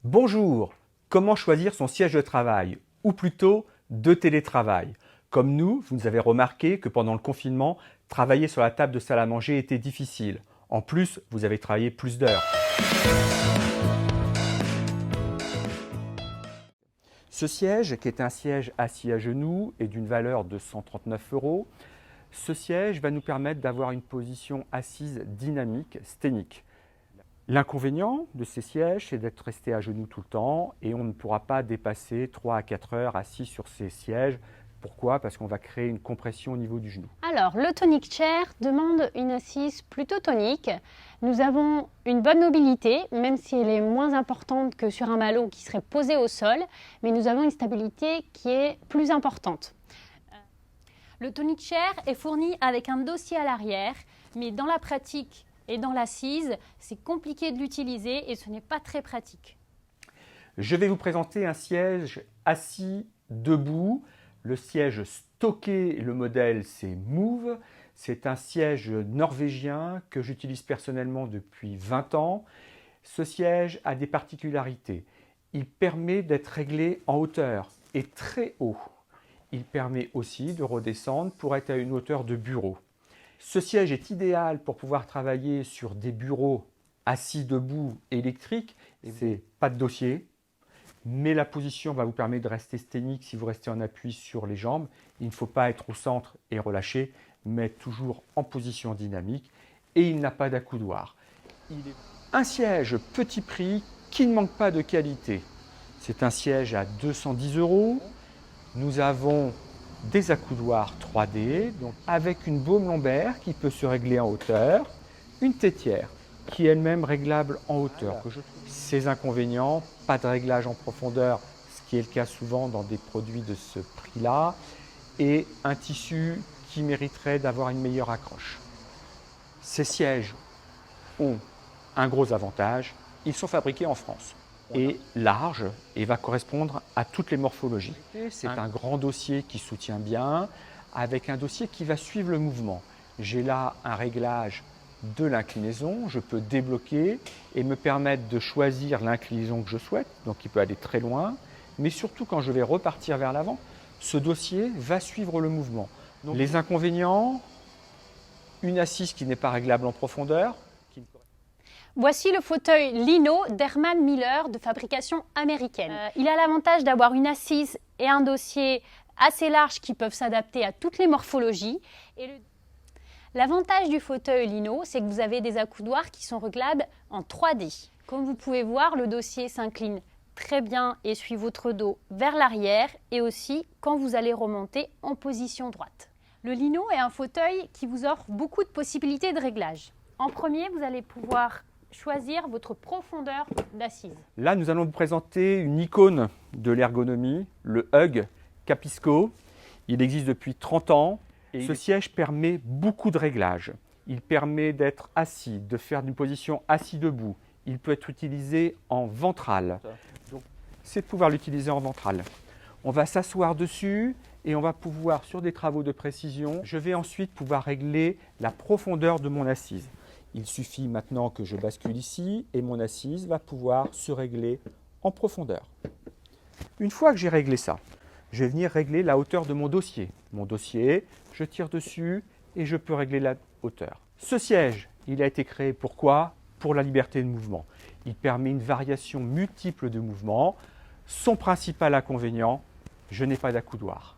Bonjour, comment choisir son siège de travail, ou plutôt de télétravail? Comme nous, vous avez remarqué que pendant le confinement, travailler sur la table de salle à manger était difficile. En plus, vous avez travaillé plus d'heures. Ce siège, qui est un siège assis à genoux et d'une valeur de 139 €, ce siège va nous permettre d'avoir une position assise dynamique, sténique. L'inconvénient de ces sièges, c'est d'être resté à genoux tout le temps et on ne pourra pas dépasser 3 à 4 heures assis sur ces sièges. Pourquoi? Parce qu'on va créer une compression au niveau du genou. Alors, le tonic chair demande une assise plutôt tonique. Nous avons une bonne mobilité, même si elle est moins importante que sur un ballon qui serait posé au sol, mais nous avons une stabilité qui est plus importante. Le tonic chair est fourni avec un dossier à l'arrière, mais dans la pratique et dans l'assise, c'est compliqué de l'utiliser et ce n'est pas très pratique. Je vais vous présenter un siège assis debout. Le siège stocké, le modèle c'est Move. C'est un siège norvégien que j'utilise personnellement depuis 20 ans. Ce siège a des particularités. Il permet d'être réglé en hauteur et très haut. Il permet aussi de redescendre pour être à une hauteur de bureau. Ce siège est idéal pour pouvoir travailler sur des bureaux assis debout électriques. C'est pas de dossier, mais la position va vous permettre de rester sténique si vous restez en appui sur les jambes. Il ne faut pas être au centre et relâché, mais toujours en position dynamique. Et il n'a pas d'accoudoir. Un siège petit prix qui ne manque pas de qualité. C'est un siège à 210 €. Nous avons des accoudoirs 3D, donc avec une baume lombaire qui peut se régler en hauteur, une tétière qui est elle-même réglable en hauteur. Ces inconvénients, pas de réglage en profondeur, ce qui est le cas souvent dans des produits de ce prix-là, et un tissu qui mériterait d'avoir une meilleure accroche. Ces sièges ont un gros avantage, ils sont fabriqués en France et large et va correspondre à toutes les morphologies. C'est un grand dossier qui soutient bien avec un dossier qui va suivre le mouvement. J'ai là un réglage de l'inclinaison, je peux débloquer et me permettre de choisir l'inclinaison que je souhaite, donc il peut aller très loin, mais surtout quand je vais repartir vers l'avant, ce dossier va suivre le mouvement. Donc, les inconvénients, une assise qui n'est pas réglable en profondeur. Voici le fauteuil Lino d'Herman Miller de fabrication américaine. Il a l'avantage d'avoir une assise et un dossier assez large qui peuvent s'adapter à toutes les morphologies. L'avantage du fauteuil Lino, c'est que vous avez des accoudoirs qui sont réglables en 3D. Comme vous pouvez voir, le dossier s'incline très bien et suit votre dos vers l'arrière et aussi quand vous allez remonter en position droite. Le Lino est un fauteuil qui vous offre beaucoup de possibilités de réglage. En premier, vous allez pouvoir choisir votre profondeur d'assise. Là, nous allons vous présenter une icône de l'ergonomie, le Hug Capisco. Il existe depuis 30 ans. Et ce siège permet beaucoup de réglages. Il permet d'être assis, de faire une position assis debout. Il peut être utilisé en ventral. C'est de pouvoir l'utiliser en ventral. On va s'asseoir dessus et on va pouvoir, sur des travaux de précision, je vais ensuite pouvoir régler la profondeur de mon assise. Il suffit maintenant que je bascule ici et mon assise va pouvoir se régler en profondeur. Une fois que j'ai réglé ça, je vais venir régler la hauteur de mon dossier. Mon dossier, je tire dessus et je peux régler la hauteur. Ce siège, il a été créé pourquoi? Pour la liberté de mouvement. Il permet une variation multiple de mouvements. Son principal inconvénient, je n'ai pas d'accoudoir.